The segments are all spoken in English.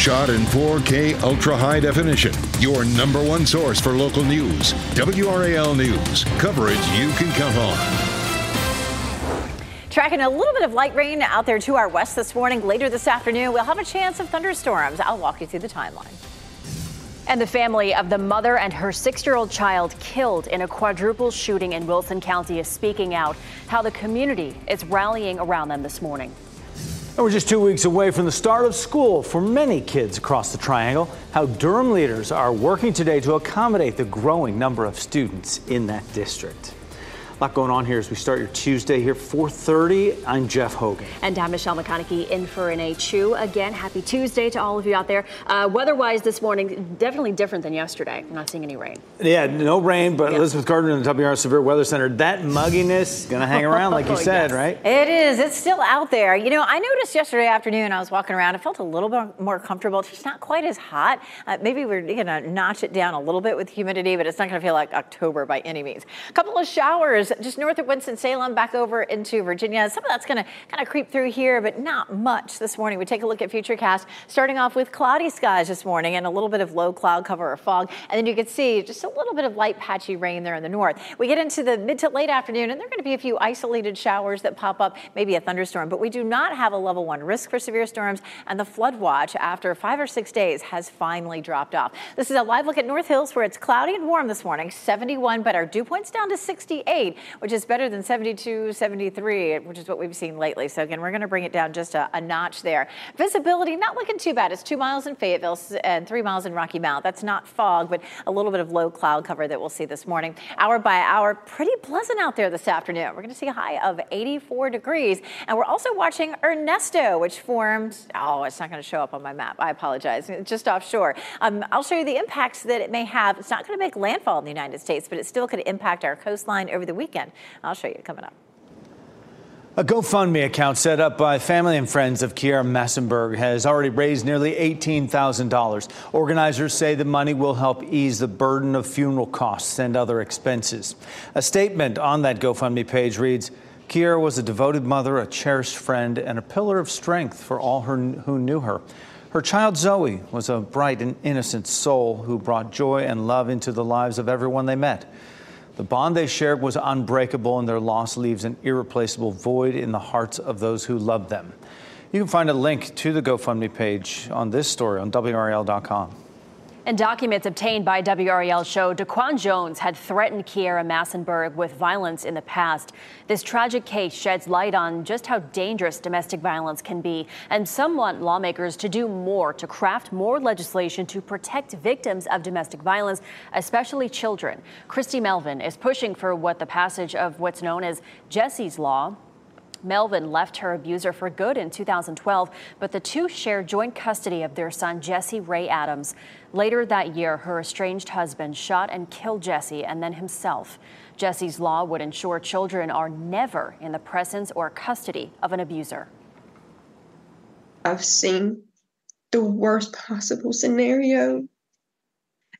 Shot in 4K ultra high definition. Your number one source for local news. WRAL News. Coverage you can count on. Tracking a little bit of light rain out there to our west this morning. Later this afternoon, we'll have a chance of thunderstorms. I'll walk you through the timeline. And the family of the mother and her 6-year-old child killed in a quadruple shooting in Wilson County is speaking out how the community is rallying around them this morning. And we're just 2 weeks away from the start of school for many kids across the Triangle. How Durham leaders are working today to accommodate the growing number of students in that district. A lot going on here as we start your Tuesday here, 4:30. I'm Jeff Hogan. And I'm Michelle McConaughey in for Renee Chu. Again, happy Tuesday to all of you out there. Weather-wise this morning, definitely different than yesterday. I'm not seeing any rain. Yeah, no rain, but Elizabeth Gardner in the WR Severe Weather Center, that mugginess going to hang around like you said, right? It is. It's still out there. You know, I noticed yesterday afternoon I was walking around. I felt a little bit more comfortable. It's not quite as hot. Maybe we're going to notch it down a little bit with humidity, but it's not going to feel like October by any means. A couple of showers just north of Winston-Salem, back over into Virginia. Some of that's going to kind of creep through here, but not much this morning. We take a look at Futurecast, starting off with cloudy skies this morning and a little bit of low cloud cover or fog. And then you can see just a little bit of light patchy rain there in the north. We get into the mid to late afternoon, and there are going to be a few isolated showers that pop up, maybe a thunderstorm. But we do not have a level 1 risk for severe storms, and the flood watch after 5 or 6 days has finally dropped off. This is a live look at North Hills, where it's cloudy and warm this morning, 71, but our dew point's down to 68, which is better than 72, 73, which is what we've seen lately. So again, we're going to bring it down just a notch there. Visibility not looking too bad. It's 2 miles in Fayetteville and 3 miles in Rocky Mount. That's not fog, but a little bit of low cloud cover that we'll see this morning. Hour by hour, pretty pleasant out there this afternoon. We're going to see a high of 84 degrees. And we're also watching Ernesto, which formed, oh, it's not going to show up on my map. I apologize. It's just offshore. I'll show you the impacts that it may have. It's not going to make landfall in the United States, but it still could impact our coastline over the weekend. I'll show you coming up. A GoFundMe account set up by family and friends of Kiera Massenberg has already raised nearly $18,000. Organizers say the money will help ease the burden of funeral costs and other expenses. A statement on that GoFundMe page reads, Kiera was a devoted mother, a cherished friend, and a pillar of strength for all who knew her. Her child Zoe was a bright and innocent soul who brought joy and love into the lives of everyone they met. The bond they shared was unbreakable, and their loss leaves an irreplaceable void in the hearts of those who loved them. You can find a link to the GoFundMe page on this story on WRAL.com. And documents obtained by WRAL show Daquan Jones had threatened Kiera Massenberg with violence in the past. This tragic case sheds light on just how dangerous domestic violence can be, and some want lawmakers to do more to craft more legislation to protect victims of domestic violence, especially children. Christy Melvin is pushing for the passage of what's known as Jesse's Law. Melvin left her abuser for good in 2012, but the two shared joint custody of their son, Jesse Ray Adams. Later that year, her estranged husband shot and killed Jesse and then himself. Jesse's Law would ensure children are never in the presence or custody of an abuser. I've seen the worst possible scenario,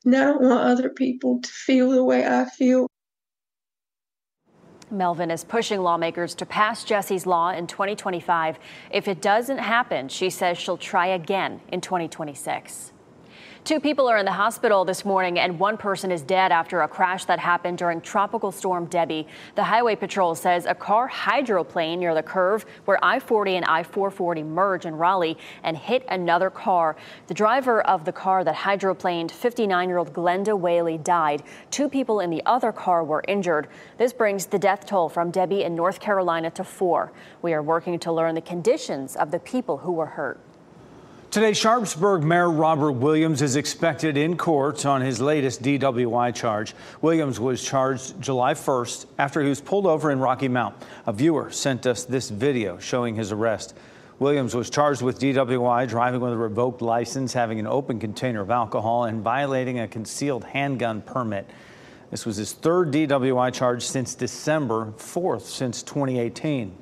and I don't want other people to feel the way I feel. Melvin is pushing lawmakers to pass Jesse's Law in 2025. If it doesn't happen, she says she'll try again in 2026. 2 people are in the hospital this morning, and 1 person is dead after a crash that happened during Tropical Storm Debbie. The Highway Patrol says a car hydroplaned near the curve where I-40 and I-440 merge in Raleigh and hit another car. The driver of the car that hydroplaned, 59-year-old Glenda Whaley, died. 2 people in the other car were injured. This brings the death toll from Debbie in North Carolina to 4. We are working to learn the conditions of the people who were hurt. Today, Sharpsburg Mayor Robert Williams is expected in court on his latest DWI charge. Williams was charged July 1st after he was pulled over in Rocky Mount. A viewer sent us this video showing his arrest. Williams was charged with DWI, driving with a revoked license, having an open container of alcohol, and violating a concealed handgun permit. This was his 3rd DWI charge since December, 4th since 2018.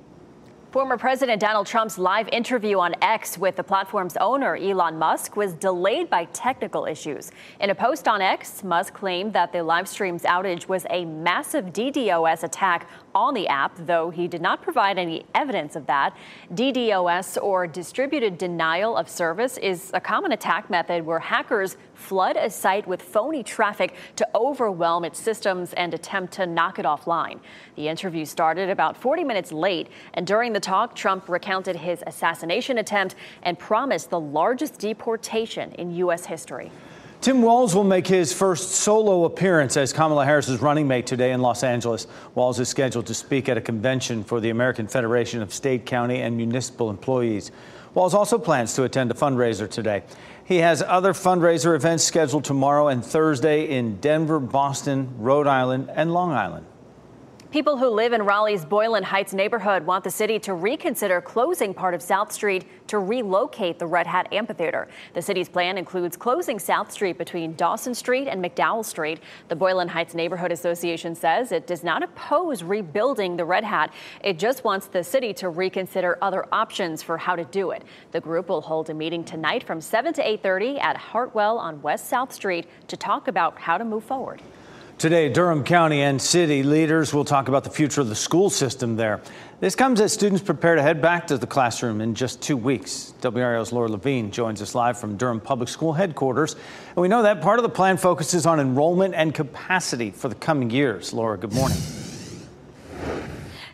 Former President Donald Trump's live interview on X with the platform's owner, Elon Musk, was delayed by technical issues. In a post on X, Musk claimed that the live stream's outage was a massive DDoS attack on the app, though he did not provide any evidence of that. DDoS, or distributed denial of service, is a common attack method where hackers flood a site with phony traffic to overwhelm its systems and attempt to knock it offline. The interview started about 40 minutes late, and during the talk, Trump recounted his assassination attempt and promised the largest deportation in U.S. history. Tim Walz will make his first solo appearance as Kamala Harris's running mate today in Los Angeles. Walz is scheduled to speak at a convention for the American Federation of State, County, and Municipal Employees. Walz also plans to attend a fundraiser today. He has other fundraiser events scheduled tomorrow and Thursday in Denver, Boston, Rhode Island, and Long Island. People who live in Raleigh's Boylan Heights neighborhood want the city to reconsider closing part of South Street to relocate the Red Hat Amphitheater. The city's plan includes closing South Street between Dawson Street and McDowell Street. The Boylan Heights Neighborhood Association says it does not oppose rebuilding the Red Hat. It just wants the city to reconsider other options for how to do it. The group will hold a meeting tonight from 7 to 8:30 at Hartwell on West South Street to talk about how to move forward. Today, Durham County and city leaders will talk about the future of the school system there. This comes as students prepare to head back to the classroom in just 2 weeks. WRAL's Laura Levine joins us live from Durham Public School headquarters. And we know that part of the plan focuses on enrollment and capacity for the coming years. Laura, good morning.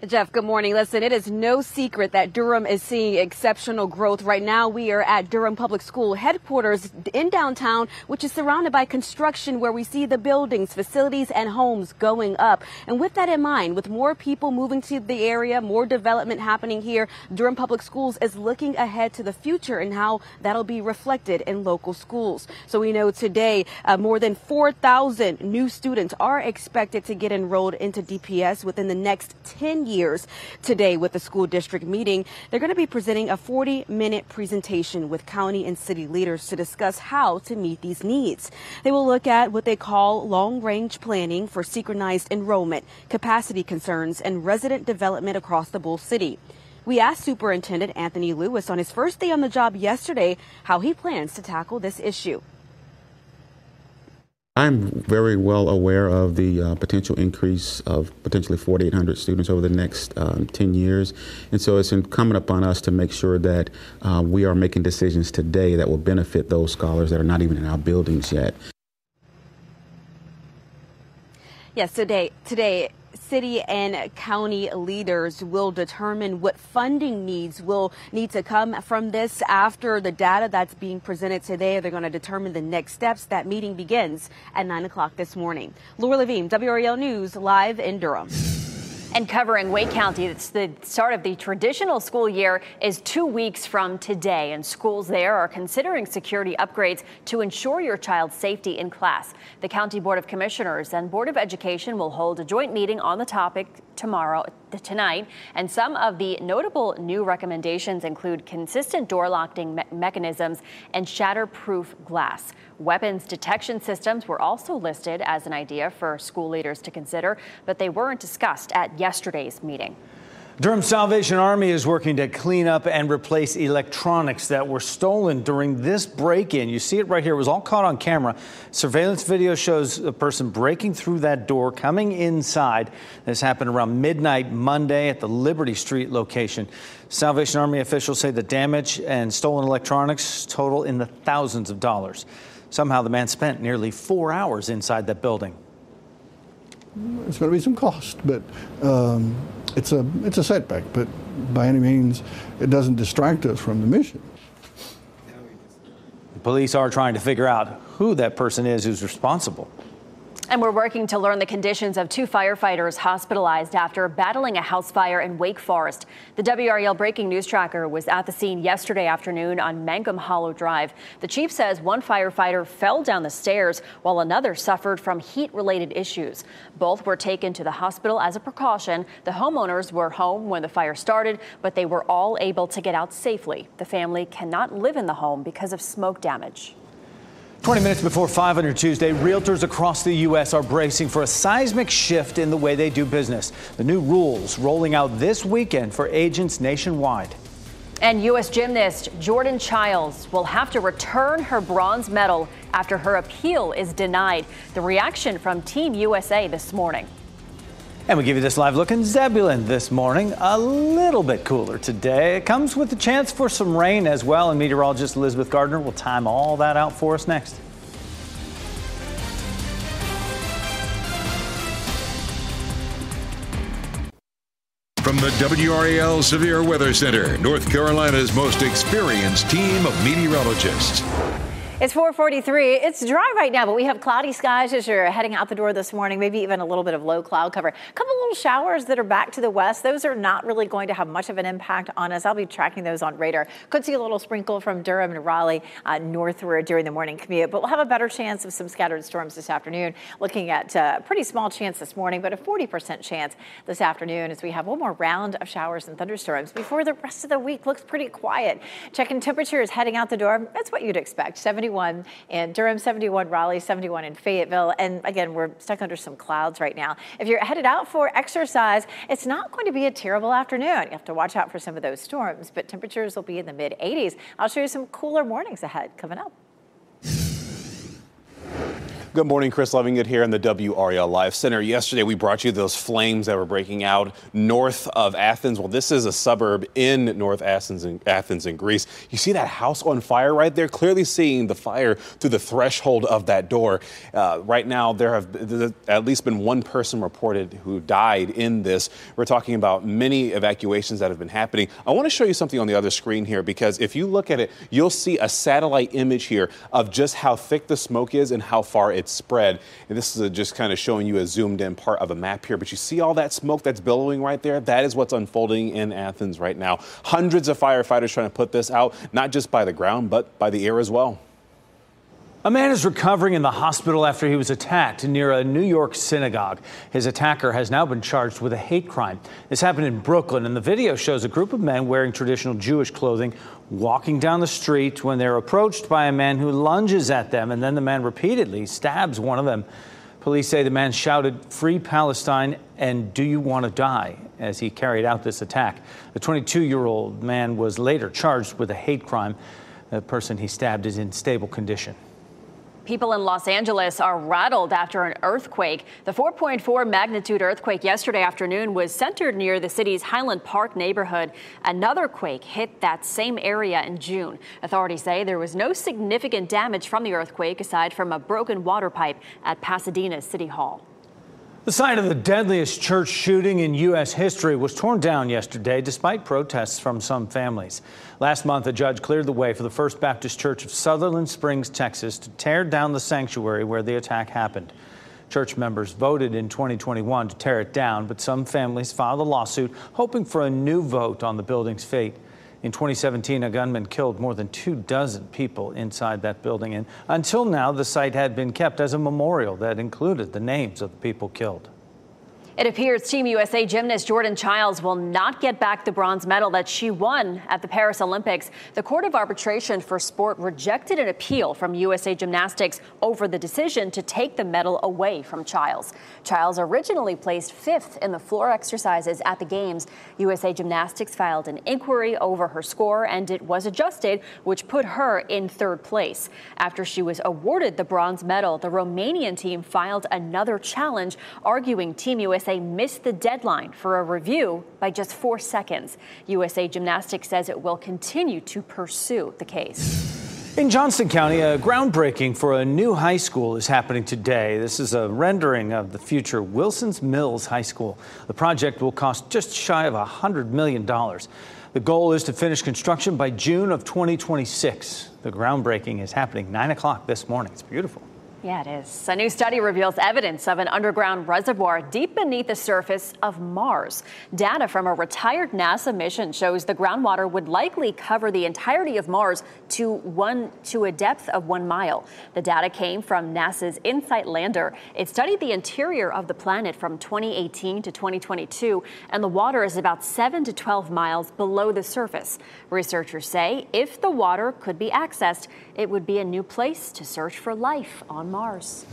Jeff, good morning. Listen, it is no secret that Durham is seeing exceptional growth. Right now, we are at Durham Public School headquarters in downtown, which is surrounded by construction where we see the buildings, facilities, and homes going up. And with that in mind, with more people moving to the area, more development happening here, Durham Public Schools is looking ahead to the future and how that'll be reflected in local schools. So we know today more than 4,000 new students are expected to get enrolled into DPS within the next 10 years. Today, with the school district meeting, they're going to be presenting a 40-minute presentation with county and city leaders to discuss how to meet these needs. They will look at what they call long-range planning for synchronized enrollment, capacity concerns, and resident development across the Bull City. We asked Superintendent Anthony Lewis on his first day on the job yesterday how he plans to tackle this issue. I'm very well aware of the potential increase of potentially 4,800 students over the next 10 years. And so it's incumbent upon us to make sure that we are making decisions today that will benefit those scholars that are not even in our buildings yet. Yes, today, city and county leaders will determine what funding needs will need to come from this. After the data that's being presented today, they're going to determine the next steps. That meeting begins at 9 o'clock this morning. Laura Levine, WRAL News, live in Durham. And covering Wake County, it's the start of the traditional school year is 2 weeks from today, and schools there are considering security upgrades to ensure your child's safety in class. The County Board of Commissioners and Board of Education will hold a joint meeting on the topic tonight, and some of the notable new recommendations include consistent door locking mechanisms and shatterproof glass. Weapons detection systems were also listed as an idea for school leaders to consider, but they weren't discussed at yesterday's meeting. Durham Salvation Army is working to clean up and replace electronics that were stolen during this break-in. You see it right here. It was all caught on camera. Surveillance video shows a person breaking through that door, coming inside. This happened around midnight Monday at the Liberty Street location. Salvation Army officials say the damage and stolen electronics total in the thousands of dollars. Somehow the man spent nearly 4 hours inside that building. It's going to be some cost, but it's a setback. But by any means, it doesn't distract us from the mission. The police are trying to figure out who that person is who's responsible. And we're working to learn the conditions of 2 firefighters hospitalized after battling a house fire in Wake Forest. The WRAL Breaking News Tracker was at the scene yesterday afternoon on Mangum Hollow Drive. The chief says one firefighter fell down the stairs while another suffered from heat-related issues. Both were taken to the hospital as a precaution. The homeowners were home when the fire started, but they were all able to get out safely. The family cannot live in the home because of smoke damage. 20 minutes before 5 on your Tuesday, realtors across the U.S. are bracing for a seismic shift in the way they do business. The new rules rolling out this weekend for agents nationwide. And U.S. gymnast Jordan Childs will have to return her bronze medal after her appeal is denied. The reaction from Team USA this morning. And we give you this live look in Zebulon this morning. A little bit cooler today. It comes with a chance for some rain as well. And meteorologist Elizabeth Gardner will time all that out for us next. From the WRAL Severe Weather Center, North Carolina's most experienced team of meteorologists. It's 4:43. It's dry right now, but we have cloudy skies as you're heading out the door this morning, maybe even a little bit of low cloud cover. A couple little showers that are back to the west. Those are not really going to have much of an impact on us. I'll be tracking those on radar. Could see a little sprinkle from Durham and Raleigh northward during the morning commute, but we'll have a better chance of some scattered storms this afternoon. Looking at a pretty small chance this morning, but a 40% chance this afternoon as we have one more round of showers and thunderstorms before the rest of the week looks pretty quiet. Checking temperatures heading out the door. That's what you'd expect. 71 in Durham, 71 Raleigh, 71 in Fayetteville. And again, we're stuck under some clouds right now. If you're headed out for exercise, it's not going to be a terrible afternoon. You have to watch out for some of those storms, but temperatures will be in the mid 80s. I'll show you some cooler mornings ahead coming up. Good morning, Chris Lovinggood here in the WRAL Live Center. Yesterday, we brought you those flames that were breaking out north of Athens. Well, this is a suburb in North Athens in Greece. You see that house on fire right there? Clearly seeing the fire through the threshold of that door. Right now, there have at least been one person reported who died in this. We're talking about many evacuations that have been happening. I want to show you something on the other screen here, because if you look at it, you'll see a satellite image here of just how thick the smoke is and how far it's spread. And this is just kind of showing you a zoomed in part of a map here. But you see all that smoke that's billowing right there? That is what's unfolding in Athens right now. Hundreds of firefighters trying to put this out, not just by the ground, but by the air as well. A man is recovering in the hospital after he was attacked near a New York synagogue. His attacker has now been charged with a hate crime. This happened in Brooklyn, and the video shows a group of men wearing traditional Jewish clothing walking down the street when they're approached by a man who lunges at them, and then the man repeatedly stabs one of them. Police say the man shouted, "Free Palestine," and "Do you want to die?" as he carried out this attack. The 22-year-old man was later charged with a hate crime. The person he stabbed is in stable condition. People in Los Angeles are rattled after an earthquake. The 4.4 magnitude earthquake yesterday afternoon was centered near the city's Highland Park neighborhood. Another quake hit that same area in June. Authorities say there was no significant damage from the earthquake aside from a broken water pipe at Pasadena's City Hall. The site of the deadliest church shooting in U.S. history was torn down yesterday despite protests from some families. Last month, a judge cleared the way for the First Baptist Church of Sutherland Springs, Texas, to tear down the sanctuary where the attack happened. Church members voted in 2021 to tear it down, but some families filed a lawsuit hoping for a new vote on the building's fate. In 2017, a gunman killed more than 24 people inside that building, and until now, the site had been kept as a memorial that included the names of the people killed. It appears Team USA gymnast Jordan Childs will not get back the bronze medal that she won at the Paris Olympics. The Court of Arbitration for Sport rejected an appeal from USA Gymnastics over the decision to take the medal away from Childs. Childs originally placed 5th in the floor exercises at the Games. USA Gymnastics filed an inquiry over her score, and it was adjusted, which put her in 3rd place. After she was awarded the bronze medal, the Romanian team filed another challenge, arguing Team USA missed the deadline for a review by just 4 seconds. USA Gymnastics says it will continue to pursue the case. In Johnston County, a groundbreaking for a new high school is happening today. This is a rendering of the future Wilson's Mills High School. The project will cost just shy of $100 million. The goal is to finish construction by June of 2026. The groundbreaking is happening 9 o'clock this morning. It's beautiful. Yeah, it is. A new study reveals evidence of an underground reservoir deep beneath the surface of Mars. Data from a retired NASA mission shows the groundwater would likely cover the entirety of Mars to a depth of 1 mile. The data came from NASA's InSight lander. It studied the interior of the planet from 2018 to 2022, and the water is about 7 to 12 miles below the surface. Researchers say if the water could be accessed, it would be a new place to search for life on Mars.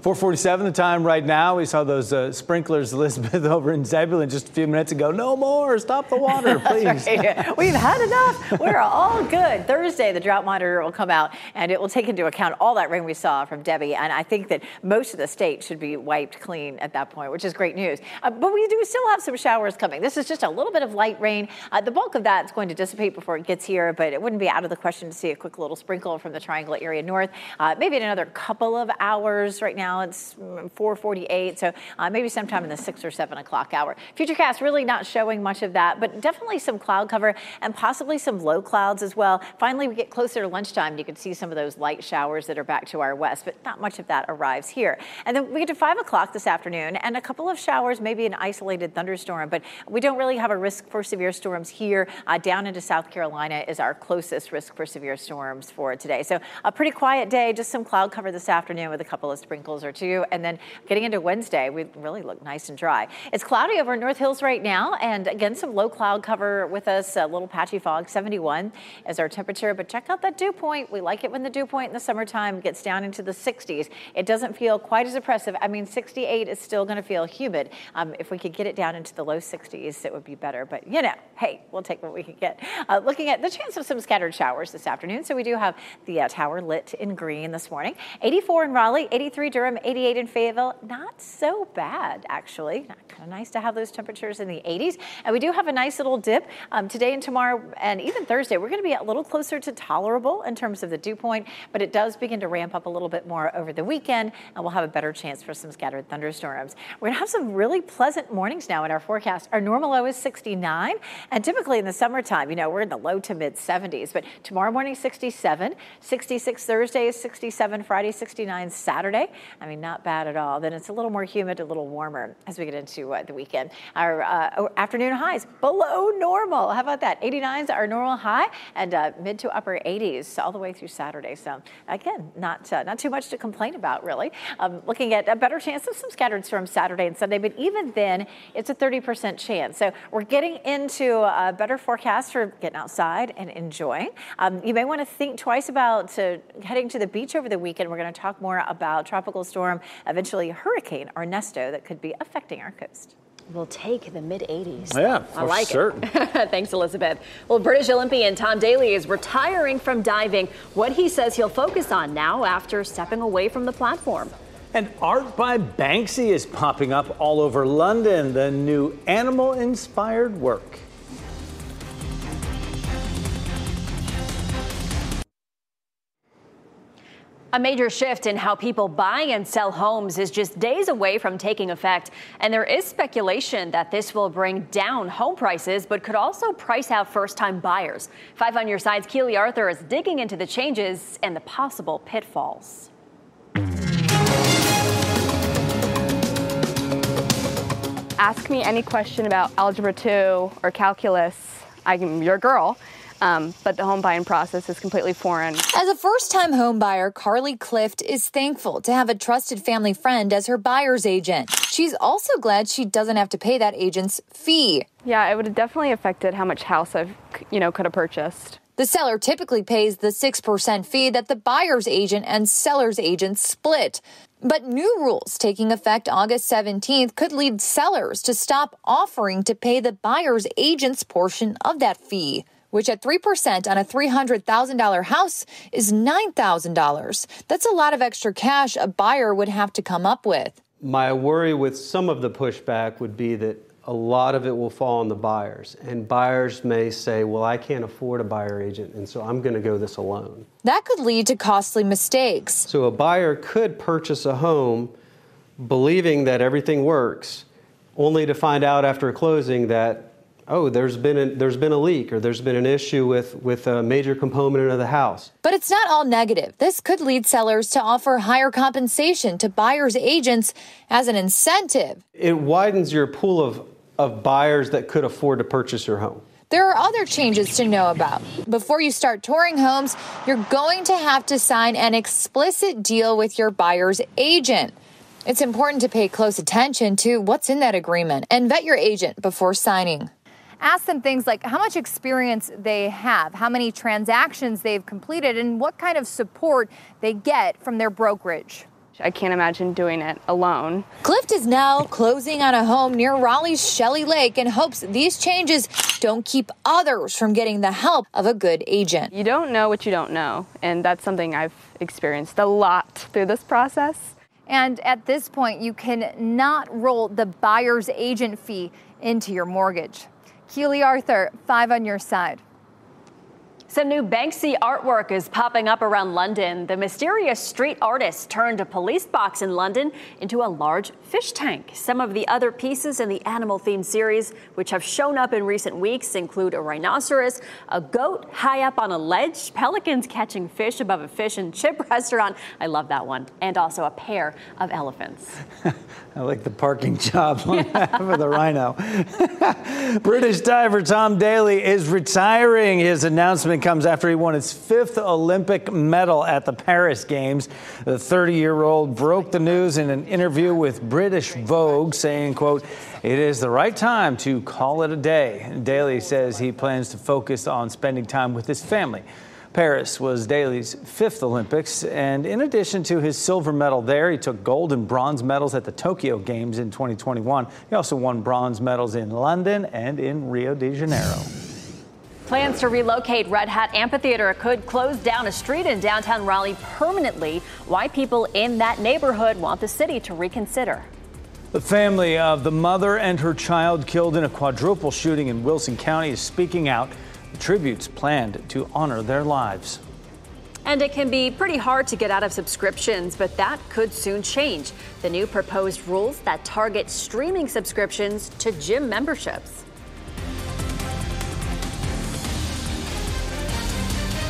4:47 the time right now. We saw those sprinklers, Elizabeth, over in Zebulon just a few minutes ago. No more. Stop the water, please. Right. We've had enough. We're all good. Thursday, the drought monitor will come out, and it will take into account all that rain we saw from Debbie. And I think that most of the state should be wiped clean at that point, which is great news. But we do still have some showers coming. This is just a little bit of light rain. The bulk of that is going to dissipate before it gets here, but it wouldn't be out of the question to see a quick little sprinkle from the Triangle area north. Maybe in another couple of hours. Right now it's 4:48, so maybe sometime in the 6 or 7 o'clock hour. Futurecast really not showing much of that, but definitely some cloud cover and possibly some low clouds as well. Finally, we get closer to lunchtime, you can see some of those light showers that are back to our west, but not much of that arrives here. And then we get to 5 o'clock this afternoon and a couple of showers, maybe an isolated thunderstorm, but we don't really have a risk for severe storms here. Down into South Carolina is our closest risk for severe storms for today. So a pretty quiet day, just some cloud cover this afternoon with a couple of sprinkles or two. And then getting into Wednesday, we really look nice and dry. It's cloudy over North Hills right now. And again, some low cloud cover with us, a little patchy fog. 71 is our temperature, but check out that dew point. We like it when the dew point in the summertime gets down into the 60s. It doesn't feel quite as oppressive. I mean, 68 is still going to feel humid. If we could get it down into the low 60s, it would be better. But you know, hey, we'll take what we can get. Looking at the chance of some scattered showers this afternoon. So we do have the tower lit in green this morning. 84 in Raleigh, 83 Durham, 88 in Fayetteville. Not so bad, actually. Kind of nice to have those temperatures in the 80s. And we do have a nice little dip today and tomorrow and even Thursday. We're going to be a little closer to tolerable in terms of the dew point, but it does begin to ramp up a little bit more over the weekend, and we'll have a better chance for some scattered thunderstorms. We're going to have some really pleasant mornings now in our forecast. Our normal low is 69, and typically in the summertime, you know, we're in the low to mid 70s, but tomorrow morning 67, 66 Thursday is 67, Friday 69, Saturday. I mean, not bad at all. Then it's a little more humid, a little warmer as we get into the weekend. Our afternoon highs below normal. How about that? 89 is our normal high, and mid to upper 80s all the way through Saturday. So again, not too much to complain about, really. Looking at a better chance of some scattered storms Saturday and Sunday, but even then, it's a 30% chance. So we're getting into a better forecast for getting outside and enjoying. You may want to think twice about heading to the beach over the weekend. We're going to talk more about tropical storm, eventually Hurricane Ernesto, that could be affecting our coast. We'll take the mid-80s. Yeah, I like certain. it. Thanks, Elizabeth. Well, British Olympian Tom Daley is retiring from diving. What he says he'll focus on now after stepping away from the platform. And art by Banksy is popping up all over London, the new animal-inspired work. A major shift in how people buy and sell homes is just days away from taking effect, and there is speculation that this will bring down home prices, but could also price out first-time buyers. 5 on Your Side's Keely Arthur is digging into the changes and the possible pitfalls. Ask me any question about Algebra 2 or calculus, I'm your girl. But the home buying process is completely foreign. As a first-time home buyer, Carly Clift is thankful to have a trusted family friend as her buyer's agent. She's also glad she doesn't have to pay that agent's fee. Yeah, it would have definitely affected how much house I, could have purchased. The seller typically pays the 6% fee that the buyer's agent and seller's agent split. But new rules taking effect August 17th could lead sellers to stop offering to pay the buyer's agent's portion of that fee, which at 3% on a $300,000 house is $9,000. That's a lot of extra cash a buyer would have to come up with. My worry with some of the pushback would be that a lot of it will fall on the buyers. And buyers may say, well, I can't afford a buyer agent, and so I'm going to go this alone. That could lead to costly mistakes. So a buyer could purchase a home believing that everything works, only to find out after closing that, oh, there's been a leak, or there's been an issue with a major component of the house. But it's not all negative. This could lead sellers to offer higher compensation to buyers' agents as an incentive. It widens your pool of buyers that could afford to purchase your home. There are other changes to know about. Before you start touring homes, you're going to have to sign an explicit deal with your buyer's agent. It's important to pay close attention to what's in that agreement and vet your agent before signing. Ask them things like how much experience they have, how many transactions they've completed, and what kind of support they get from their brokerage. I can't imagine doing it alone. Clift is now closing on a home near Raleigh's Shelley Lake and hopes these changes don't keep others from getting the help of a good agent. You don't know what you don't know, and that's something I've experienced a lot through this process. And at this point, you can not roll the buyer's agent fee into your mortgage. Keely Arthur, 5 on your side. Some new Banksy artwork is popping up around London. The mysterious street artist turned a police box in London into a large fish tank. Some of the other pieces in the animal-themed series, which have shown up in recent weeks, include a rhinoceros, a goat high up on a ledge, pelicans catching fish above a fish and chip restaurant. I love that one. And also a pair of elephants. I like the parking job on behalf of the rhino. British diver Tom Daley is retiring. His announcement comes after he won his 5th Olympic medal at the Paris Games. The 30-year-old broke the news in an interview with British Vogue, saying, quote, "It is the right time to call it a day." Daley says he plans to focus on spending time with his family. Paris was Daley's 5th Olympics, and in addition to his silver medal there, he took gold and bronze medals at the Tokyo Games in 2021. He also won bronze medals in London and in Rio de Janeiro. Plans to relocate Red Hat Amphitheater could close down a street in downtown Raleigh permanently. Why people in that neighborhood want the city to reconsider. The family of the mother and her child killed in a quadruple shooting in Wilson County is speaking out. The tributes planned to honor their lives. And it can be pretty hard to get out of subscriptions, but that could soon change. The new proposed rules that target streaming subscriptions to gym memberships.